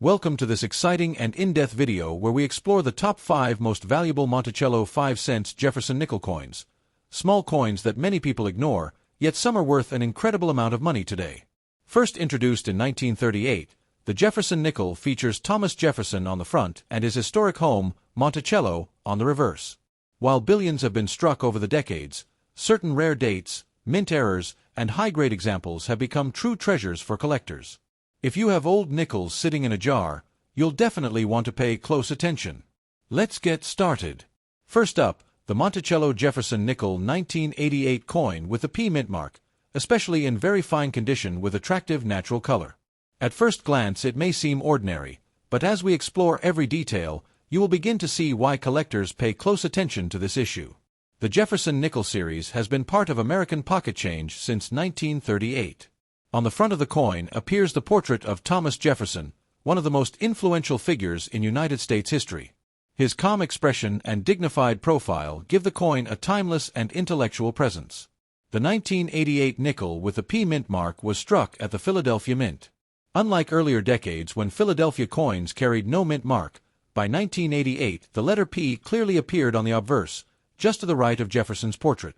Welcome to this exciting and in-depth video where we explore the top 5 most valuable Monticello 5 cents Jefferson nickel coins. Small coins that many people ignore, yet some are worth an incredible amount of money today. First introduced in 1938, the Jefferson nickel features Thomas Jefferson on the front and his historic home, Monticello, on the reverse. While billions have been struck over the decades, certain rare dates, mint errors, and high-grade examples have become true treasures for collectors. If you have old nickels sitting in a jar, you'll definitely want to pay close attention. Let's get started. First up, the Monticello Jefferson nickel 1988 coin with the P mint mark, especially in very fine condition with attractive natural color. At first glance it may seem ordinary, but as we explore every detail, you will begin to see why collectors pay close attention to this issue. The Jefferson nickel series has been part of American pocket change since 1938. On the front of the coin appears the portrait of Thomas Jefferson, one of the most influential figures in United States history. His calm expression and dignified profile give the coin a timeless and intellectual presence. The 1988 nickel with the P mint mark was struck at the Philadelphia Mint. Unlike earlier decades when Philadelphia coins carried no mint mark, by 1988 the letter P clearly appeared on the obverse, just to the right of Jefferson's portrait.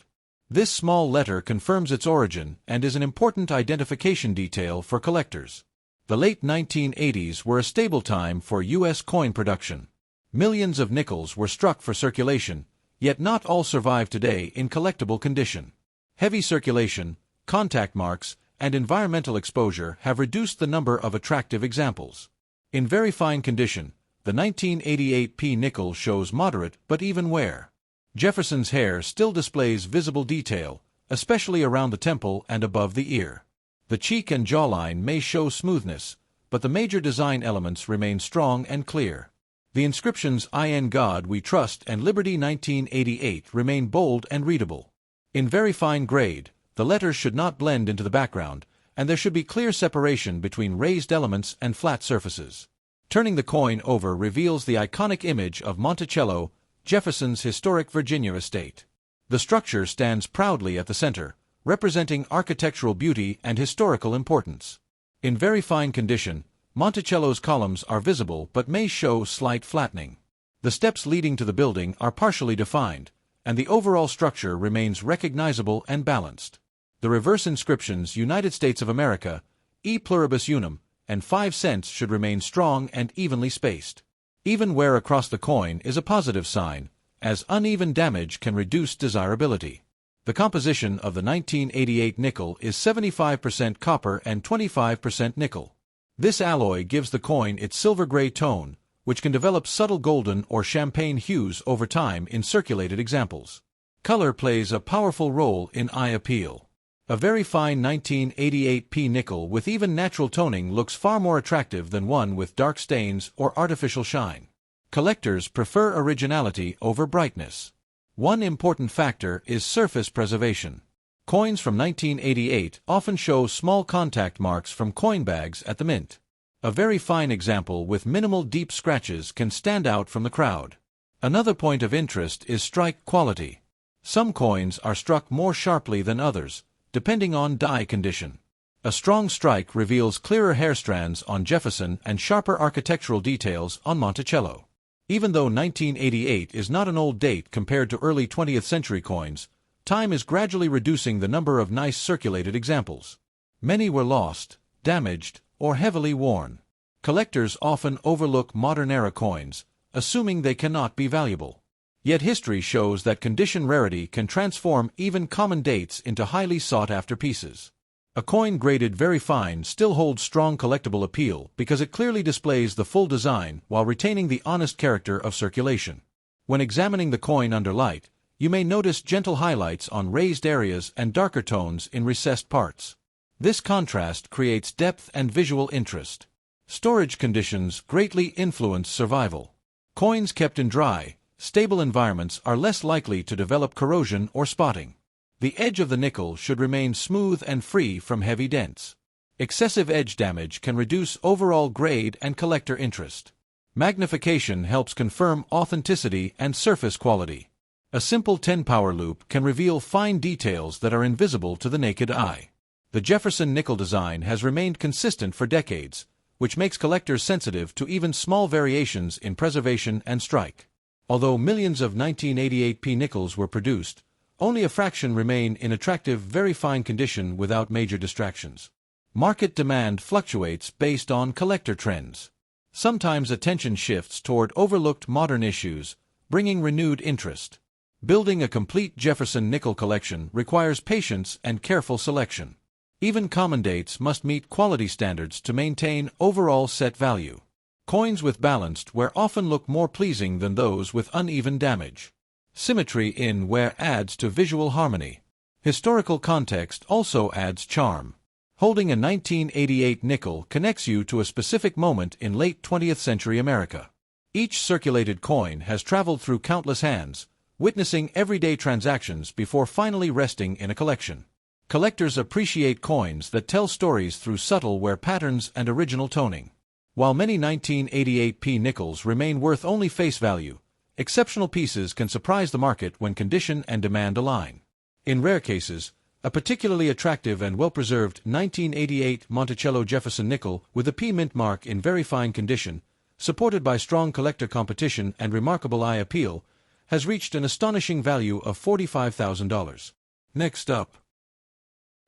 This small letter confirms its origin and is an important identification detail for collectors. The late 1980s were a stable time for U.S. coin production. Millions of nickels were struck for circulation, yet not all survive today in collectible condition. Heavy circulation, contact marks, and environmental exposure have reduced the number of attractive examples. In very fine condition, the 1988 P nickel shows moderate but even wear. Jefferson's hair still displays visible detail, especially around the temple and above the ear. The cheek and jawline may show smoothness, but the major design elements remain strong and clear. The inscriptions "In God We Trust" and "Liberty 1988" remain bold and readable. In very fine grade, the letters should not blend into the background, and there should be clear separation between raised elements and flat surfaces. Turning the coin over reveals the iconic image of Monticello, Jefferson's historic Virginia estate. The structure stands proudly at the center, representing architectural beauty and historical importance. In very fine condition, Monticello's columns are visible but may show slight flattening. The steps leading to the building are partially defined, and the overall structure remains recognizable and balanced. The reverse inscriptions "United States of America," "E Pluribus Unum," and 5 cents should remain strong and evenly spaced. Even wear across the coin is a positive sign, as uneven damage can reduce desirability. The composition of the 1988 nickel is 75% copper and 25% nickel. This alloy gives the coin its silver-gray tone, which can develop subtle golden or champagne hues over time in circulated examples. Color plays a powerful role in eye appeal. A very fine 1988 P nickel with even natural toning looks far more attractive than one with dark stains or artificial shine. Collectors prefer originality over brightness. One important factor is surface preservation. Coins from 1988 often show small contact marks from coin bags at the mint. A very fine example with minimal deep scratches can stand out from the crowd. Another point of interest is strike quality. Some coins are struck more sharply than others, depending on die condition. A strong strike reveals clearer hair strands on Jefferson and sharper architectural details on Monticello. Even though 1988 is not an old date compared to early 20th century coins, time is gradually reducing the number of nice circulated examples. Many were lost, damaged, or heavily worn. Collectors often overlook modern-era coins, assuming they cannot be valuable. Yet history shows that condition rarity can transform even common dates into highly sought-after pieces. A coin graded very fine still holds strong collectible appeal because it clearly displays the full design while retaining the honest character of circulation. When examining the coin under light, you may notice gentle highlights on raised areas and darker tones in recessed parts. This contrast creates depth and visual interest. Storage conditions greatly influence survival. Coins kept in dry, stable environments are less likely to develop corrosion or spotting. The edge of the nickel should remain smooth and free from heavy dents. Excessive edge damage can reduce overall grade and collector interest. Magnification helps confirm authenticity and surface quality. A simple 10-power loop can reveal fine details that are invisible to the naked eye. The Jefferson nickel design has remained consistent for decades, which makes collectors sensitive to even small variations in preservation and strike. Although millions of 1988p nickels were produced, only a fraction remain in attractive, very fine condition without major distractions. Market demand fluctuates based on collector trends. Sometimes attention shifts toward overlooked modern issues, bringing renewed interest. Building a complete Jefferson nickel collection requires patience and careful selection. Even common dates must meet quality standards to maintain overall set value. Coins with balanced wear often look more pleasing than those with uneven damage. Symmetry in wear adds to visual harmony. Historical context also adds charm. Holding a 1988 nickel connects you to a specific moment in late 20th century America. Each circulated coin has traveled through countless hands, witnessing everyday transactions before finally resting in a collection. Collectors appreciate coins that tell stories through subtle wear patterns and original toning. While many 1988p nickels remain worth only face value, exceptional pieces can surprise the market when condition and demand align. In rare cases, a particularly attractive and well-preserved 1988 Monticello Jefferson nickel with a P mint mark in very fine condition, supported by strong collector competition and remarkable eye appeal, has reached an astonishing value of $45,000. Next up,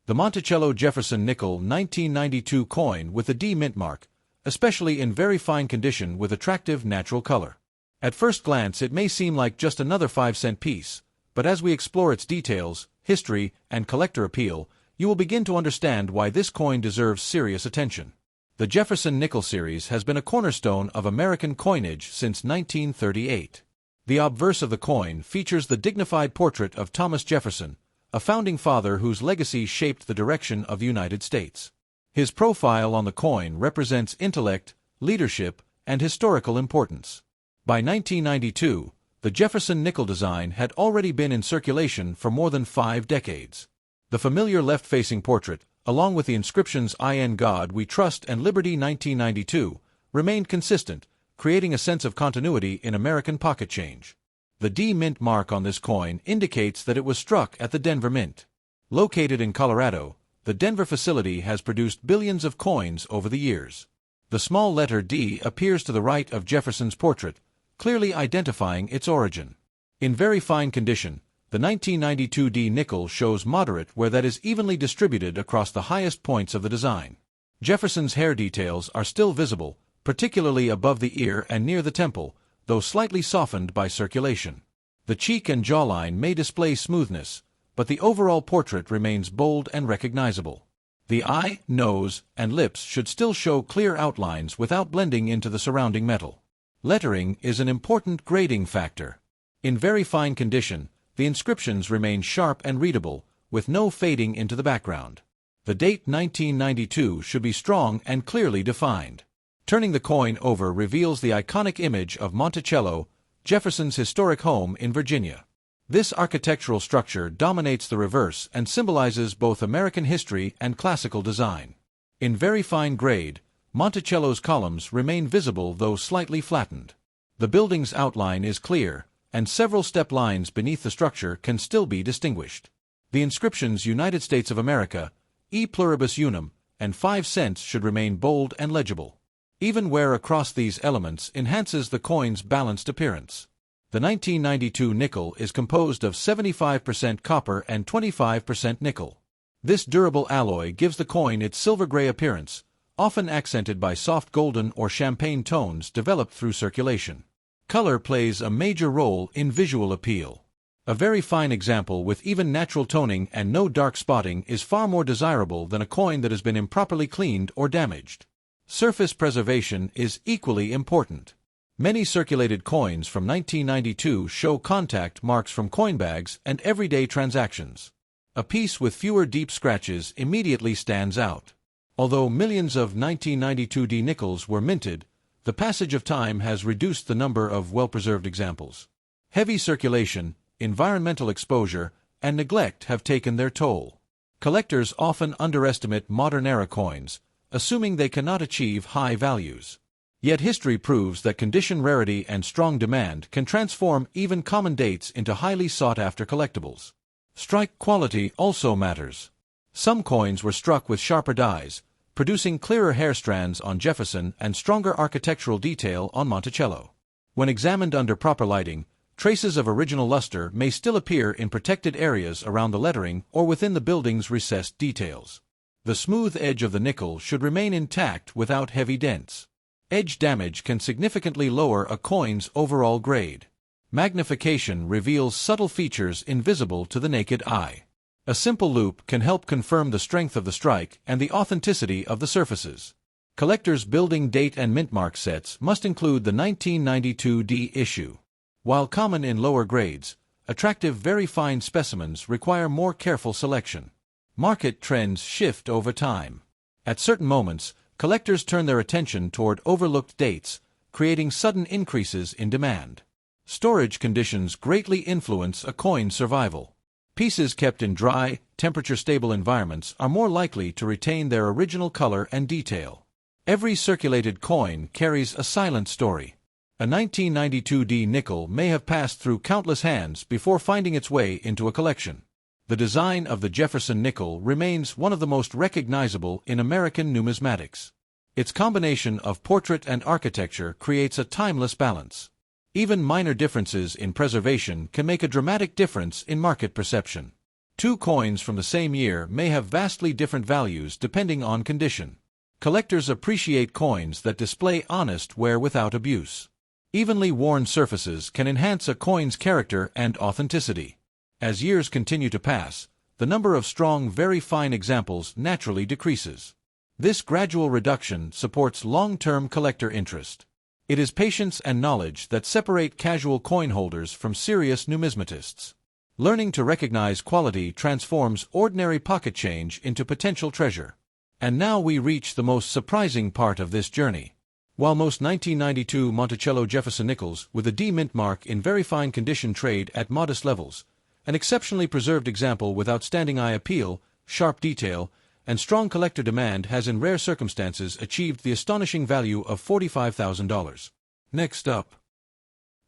the Monticello Jefferson nickel 1992 coin with a D mint mark, especially in very fine condition with attractive natural color. At first glance it may seem like just another 5-cent piece, but as we explore its details, history, and collector appeal, you will begin to understand why this coin deserves serious attention. The Jefferson nickel series has been a cornerstone of American coinage since 1938. The obverse of the coin features the dignified portrait of Thomas Jefferson, a founding father whose legacy shaped the direction of the United States. His profile on the coin represents intellect, leadership, and historical importance. By 1992, the Jefferson nickel design had already been in circulation for more than 5 decades. The familiar left-facing portrait, along with the inscriptions "In God We Trust" and "Liberty 1992", remained consistent, creating a sense of continuity in American pocket change. The D Mint mark on this coin indicates that it was struck at the Denver Mint. Located in Colorado, the Denver facility has produced billions of coins over the years. The small letter D appears to the right of Jefferson's portrait, clearly identifying its origin. In very fine condition, the 1992 D nickel shows moderate wear that is evenly distributed across the highest points of the design. Jefferson's hair details are still visible, particularly above the ear and near the temple, though slightly softened by circulation. The cheek and jawline may display smoothness, but the overall portrait remains bold and recognizable. The eye, nose, and lips should still show clear outlines without blending into the surrounding metal. Lettering is an important grading factor. In very fine condition, the inscriptions remain sharp and readable, with no fading into the background. The date 1992 should be strong and clearly defined. Turning the coin over reveals the iconic image of Monticello, Jefferson's historic home in Virginia. This architectural structure dominates the reverse and symbolizes both American history and classical design. In very fine grade, Monticello's columns remain visible though slightly flattened. The building's outline is clear, and several step lines beneath the structure can still be distinguished. The inscriptions United States of America, E Pluribus Unum, and 5 cents should remain bold and legible. Even wear across these elements enhances the coin's balanced appearance. The 1992 nickel is composed of 75% copper and 25% nickel. This durable alloy gives the coin its silver-gray appearance, often accented by soft golden or champagne tones developed through circulation. Color plays a major role in visual appeal. A very fine example with even natural toning and no dark spotting is far more desirable than a coin that has been improperly cleaned or damaged. Surface preservation is equally important. Many circulated coins from 1992 show contact marks from coin bags and everyday transactions. A piece with fewer deep scratches immediately stands out. Although millions of 1992 D nickels were minted, the passage of time has reduced the number of well-preserved examples. Heavy circulation, environmental exposure, and neglect have taken their toll. Collectors often underestimate modern-era coins, assuming they cannot achieve high values. Yet history proves that condition rarity and strong demand can transform even common dates into highly sought-after collectibles. Strike quality also matters. Some coins were struck with sharper dies, producing clearer hair strands on Jefferson and stronger architectural detail on Monticello. When examined under proper lighting, traces of original luster may still appear in protected areas around the lettering or within the building's recessed details. The smooth edge of the nickel should remain intact without heavy dents. Edge damage can significantly lower a coin's overall grade. Magnification reveals subtle features invisible to the naked eye. A simple loop can help confirm the strength of the strike and the authenticity of the surfaces. Collectors' building date and mint mark sets must include the 1992 D issue. While common in lower grades, attractive very fine specimens require more careful selection. Market trends shift over time. At certain moments, collectors turn their attention toward overlooked dates, creating sudden increases in demand. Storage conditions greatly influence a coin's survival. Pieces kept in dry, temperature-stable environments are more likely to retain their original color and detail. Every circulated coin carries a silent story. A 1992 D nickel may have passed through countless hands before finding its way into a collection. The design of the Jefferson nickel remains one of the most recognizable in American numismatics. Its combination of portrait and architecture creates a timeless balance. Even minor differences in preservation can make a dramatic difference in market perception. Two coins from the same year may have vastly different values depending on condition. Collectors appreciate coins that display honest wear without abuse. Evenly worn surfaces can enhance a coin's character and authenticity. As years continue to pass, the number of strong, very fine examples naturally decreases. This gradual reduction supports long-term collector interest. It is patience and knowledge that separate casual coin holders from serious numismatists. Learning to recognize quality transforms ordinary pocket change into potential treasure. And now we reach the most surprising part of this journey. While most 1992 Monticello Jefferson nickels with a D mint mark in very fine condition trade at modest levels, an exceptionally preserved example with outstanding eye appeal, sharp detail, and strong collector demand has in rare circumstances achieved the astonishing value of $45,000. Next up,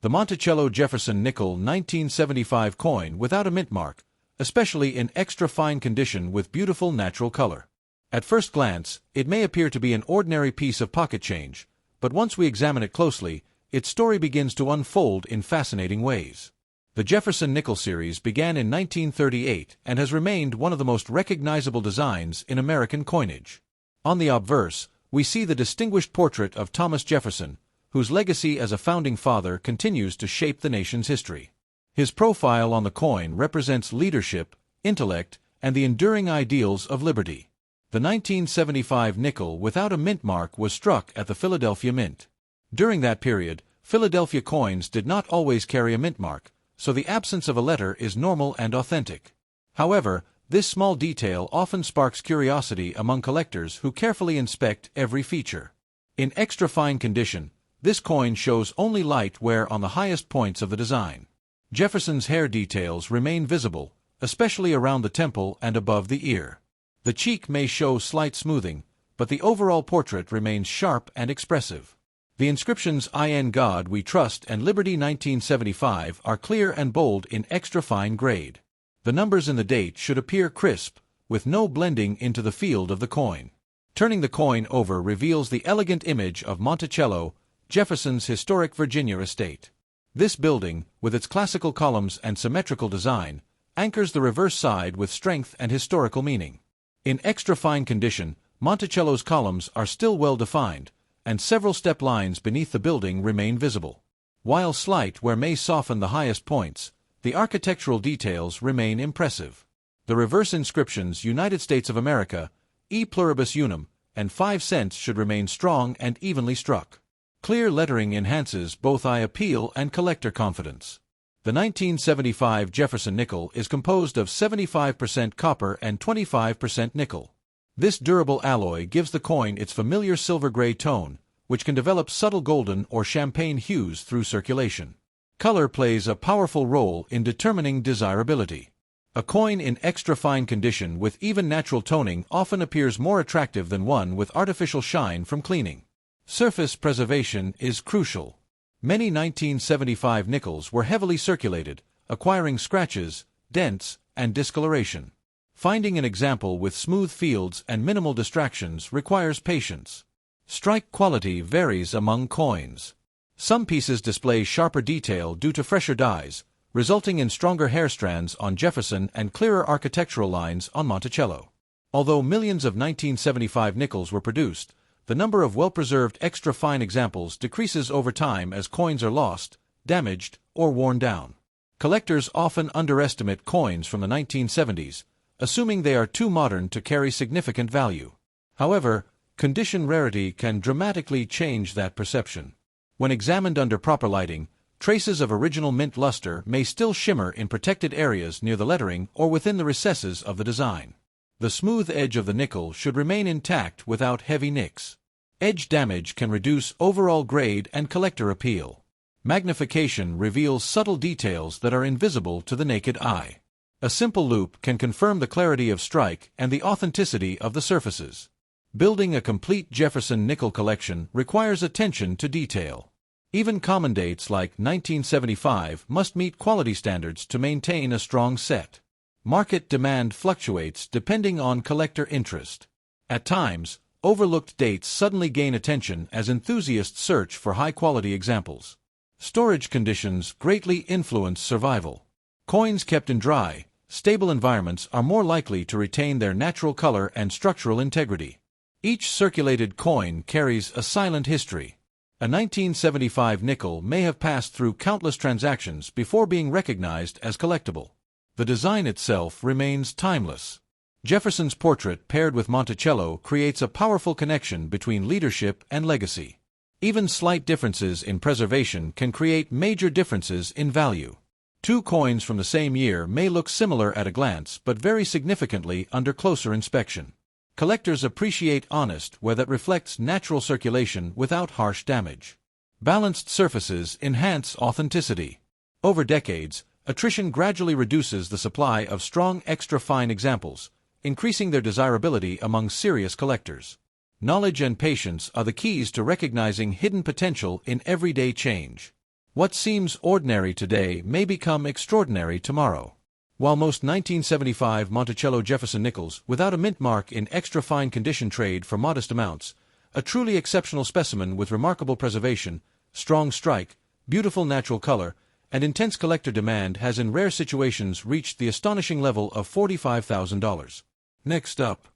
the Monticello Jefferson nickel 1975 coin without a mint mark, especially in extra fine condition with beautiful natural color. At first glance, it may appear to be an ordinary piece of pocket change, but once we examine it closely, its story begins to unfold in fascinating ways. The Jefferson nickel series began in 1938 and has remained one of the most recognizable designs in American coinage. On the obverse, we see the distinguished portrait of Thomas Jefferson, whose legacy as a founding father continues to shape the nation's history. His profile on the coin represents leadership, intellect, and the enduring ideals of liberty. The 1975 nickel without a mint mark was struck at the Philadelphia Mint. During that period, Philadelphia coins did not always carry a mint mark, so the absence of a letter is normal and authentic. However, this small detail often sparks curiosity among collectors who carefully inspect every feature. In extra fine condition, this coin shows only light wear on the highest points of the design. Jefferson's hair details remain visible, especially around the temple and above the ear. The cheek may show slight smoothing, but the overall portrait remains sharp and expressive. The inscriptions "In God We Trust" and "Liberty 1975" are clear and bold in extra fine grade. The numbers in the date should appear crisp, with no blending into the field of the coin. Turning the coin over reveals the elegant image of Monticello, Jefferson's historic Virginia estate. This building, with its classical columns and symmetrical design, anchors the reverse side with strength and historical meaning. In extra fine condition, Monticello's columns are still well defined, and several step lines beneath the building remain visible. While slight wear may soften the highest points, the architectural details remain impressive. The reverse inscriptions "United States of America," "E Pluribus Unum," and 5 cents should remain strong and evenly struck. Clear lettering enhances both eye appeal and collector confidence. The 1975 Jefferson nickel is composed of 75% copper and 25% nickel. This durable alloy gives the coin its familiar silver-gray tone, which can develop subtle golden or champagne hues through circulation. Color plays a powerful role in determining desirability. A coin in extra fine condition with even natural toning often appears more attractive than one with artificial shine from cleaning. Surface preservation is crucial. Many 1975 nickels were heavily circulated, acquiring scratches, dents, and discoloration. Finding an example with smooth fields and minimal distractions requires patience. Strike quality varies among coins. Some pieces display sharper detail due to fresher dies, resulting in stronger hair strands on Jefferson and clearer architectural lines on Monticello. Although millions of 1975 nickels were produced, the number of well-preserved extra-fine examples decreases over time as coins are lost, damaged, or worn down. Collectors often underestimate coins from the 1970s, assuming they are too modern to carry significant value. However, condition rarity can dramatically change that perception. When examined under proper lighting, traces of original mint luster may still shimmer in protected areas near the lettering or within the recesses of the design. The smooth edge of the nickel should remain intact without heavy nicks. Edge damage can reduce overall grade and collector appeal. Magnification reveals subtle details that are invisible to the naked eye. A simple loupe can confirm the clarity of strike and the authenticity of the surfaces. Building a complete Jefferson nickel collection requires attention to detail. Even common dates like 1975 must meet quality standards to maintain a strong set. Market demand fluctuates depending on collector interest. At times, overlooked dates suddenly gain attention as enthusiasts search for high-quality examples. Storage conditions greatly influence survival. Coins kept in dry, stable environments are more likely to retain their natural color and structural integrity. Each circulated coin carries a silent history. A 1975 nickel may have passed through countless transactions before being recognized as collectible. The design itself remains timeless. Jefferson's portrait paired with Monticello creates a powerful connection between leadership and legacy. Even slight differences in preservation can create major differences in value. Two coins from the same year may look similar at a glance but vary significantly under closer inspection. Collectors appreciate honest where that reflects natural circulation without harsh damage. Balanced surfaces enhance authenticity. Over decades, attrition gradually reduces the supply of strong extra-fine examples, increasing their desirability among serious collectors. Knowledge and patience are the keys to recognizing hidden potential in everyday change. What seems ordinary today may become extraordinary tomorrow. While most 1975 Monticello Jefferson nickels without a mint mark in extra-fine condition trade for modest amounts, a truly exceptional specimen with remarkable preservation, strong strike, beautiful natural color, and intense collector demand has in rare situations reached the astonishing level of $45,000. Next up,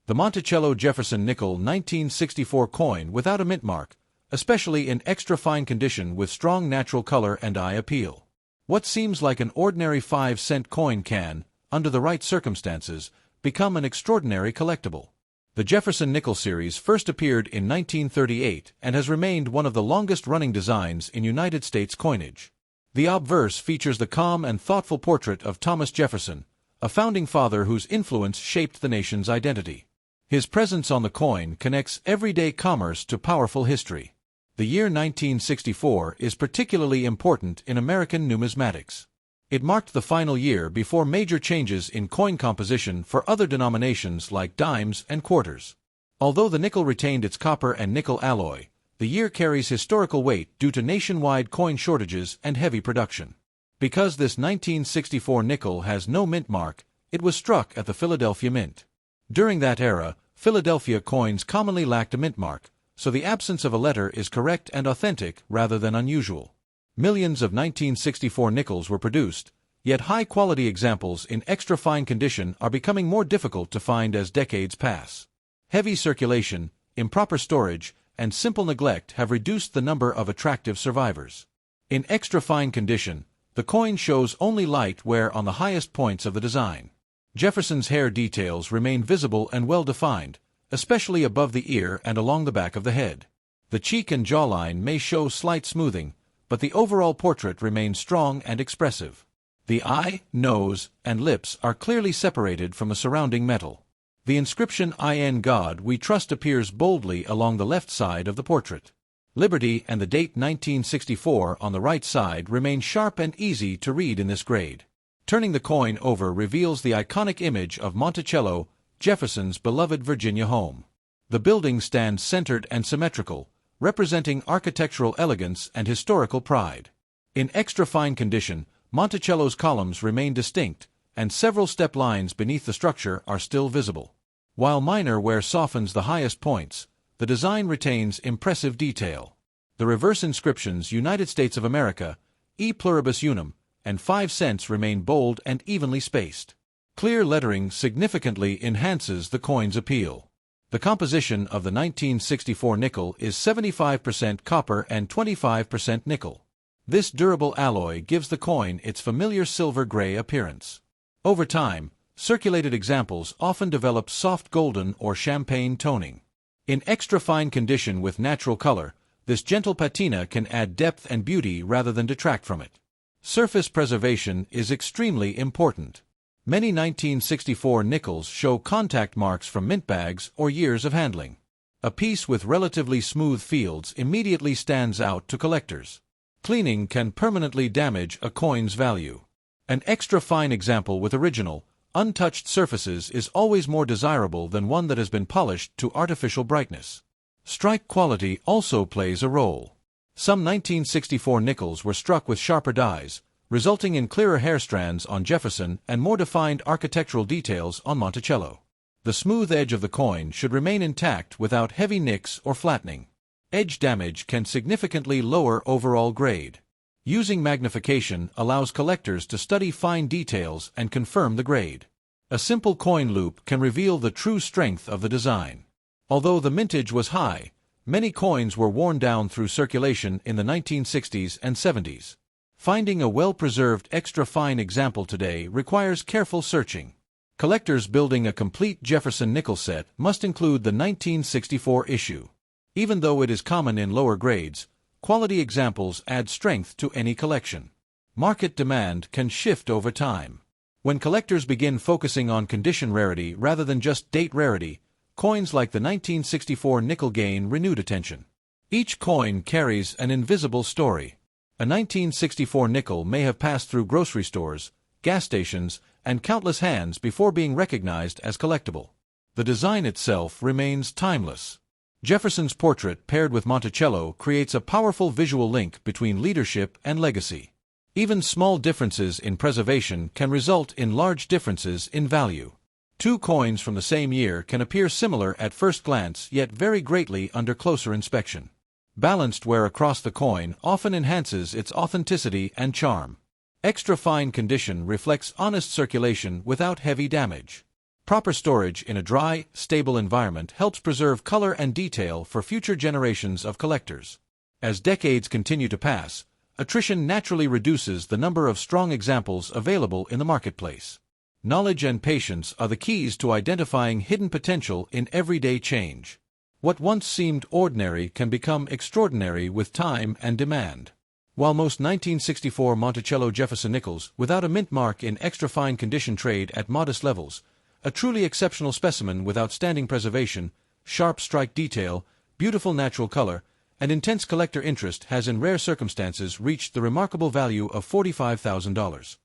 the Monticello Jefferson nickel 1964 coin without a mint mark, especially in extra-fine condition with strong natural color and eye appeal. What seems like an ordinary 5-cent coin can, under the right circumstances, become an extraordinary collectible. The Jefferson nickel series first appeared in 1938 and has remained one of the longest-running designs in United States coinage. The obverse features the calm and thoughtful portrait of Thomas Jefferson, a founding father whose influence shaped the nation's identity. His presence on the coin connects everyday commerce to powerful history. The year 1964 is particularly important in American numismatics. It marked the final year before major changes in coin composition for other denominations like dimes and quarters. Although the nickel retained its copper and nickel alloy, the year carries historical weight due to nationwide coin shortages and heavy production. Because this 1964 nickel has no mint mark, it was struck at the Philadelphia Mint. During that era, Philadelphia coins commonly lacked a mint mark, so the absence of a letter is correct and authentic rather than unusual. Millions of 1964 nickels were produced, yet high-quality examples in extra-fine condition are becoming more difficult to find as decades pass. Heavy circulation, improper storage, and simple neglect have reduced the number of attractive survivors. In extra-fine condition, the coin shows only light wear on the highest points of the design. Jefferson's hair details remain visible and well-defined, especially above the ear and along the back of the head. The cheek and jawline may show slight smoothing, but the overall portrait remains strong and expressive. The eye, nose, and lips are clearly separated from the surrounding metal. The inscription "In God We Trust" appears boldly along the left side of the portrait. Liberty and the date 1964 on the right side remain sharp and easy to read in this grade. Turning the coin over reveals the iconic image of Monticello, Jefferson's beloved Virginia home. The building stands centered and symmetrical, representing architectural elegance and historical pride. In extra-fine condition, Monticello's columns remain distinct, and several step lines beneath the structure are still visible. While minor wear softens the highest points, the design retains impressive detail. The reverse inscriptions United States of America, E pluribus unum, and 5 cents remain bold and evenly spaced. Clear lettering significantly enhances the coin's appeal. The composition of the 1964 nickel is 75% copper and 25% nickel. This durable alloy gives the coin its familiar silver-gray appearance. Over time, circulated examples often develop soft golden or champagne toning. In extra-fine condition with natural color, this gentle patina can add depth and beauty rather than detract from it. Surface preservation is extremely important. Many 1964 nickels show contact marks from mint bags or years of handling. A piece with relatively smooth fields immediately stands out to collectors. Cleaning can permanently damage a coin's value. An extra-fine example with original, untouched surfaces is always more desirable than one that has been polished to artificial brightness. Strike quality also plays a role. Some 1964 nickels were struck with sharper dies, resulting in clearer hair strands on Jefferson and more defined architectural details on Monticello. The smooth edge of the coin should remain intact without heavy nicks or flattening. Edge damage can significantly lower overall grade. Using magnification allows collectors to study fine details and confirm the grade. A simple coin loop can reveal the true strength of the design. Although the mintage was high, many coins were worn down through circulation in the 1960s and 70s. Finding a well-preserved extra-fine example today requires careful searching. Collectors building a complete Jefferson nickel set must include the 1964 issue. Even though it is common in lower grades, quality examples add strength to any collection. Market demand can shift over time. When collectors begin focusing on condition rarity rather than just date rarity, coins like the 1964 nickel gain renewed attention. Each coin carries an invisible story. A 1964 nickel may have passed through grocery stores, gas stations, and countless hands before being recognized as collectible. The design itself remains timeless. Jefferson's portrait paired with Monticello creates a powerful visual link between leadership and legacy. Even small differences in preservation can result in large differences in value. Two coins from the same year can appear similar at first glance yet vary greatly under closer inspection. Balanced wear across the coin often enhances its authenticity and charm. Extra fine condition reflects honest circulation without heavy damage. Proper storage in a dry, stable environment helps preserve color and detail for future generations of collectors. As decades continue to pass, attrition naturally reduces the number of strong examples available in the marketplace. Knowledge and patience are the keys to identifying hidden potential in everyday change. What once seemed ordinary can become extraordinary with time and demand. While most 1964 Monticello Jefferson nickels without a mint mark in extra-fine condition trade at modest levels, a truly exceptional specimen with outstanding preservation, sharp strike detail, beautiful natural color, and intense collector interest has in rare circumstances reached the remarkable value of $45,000.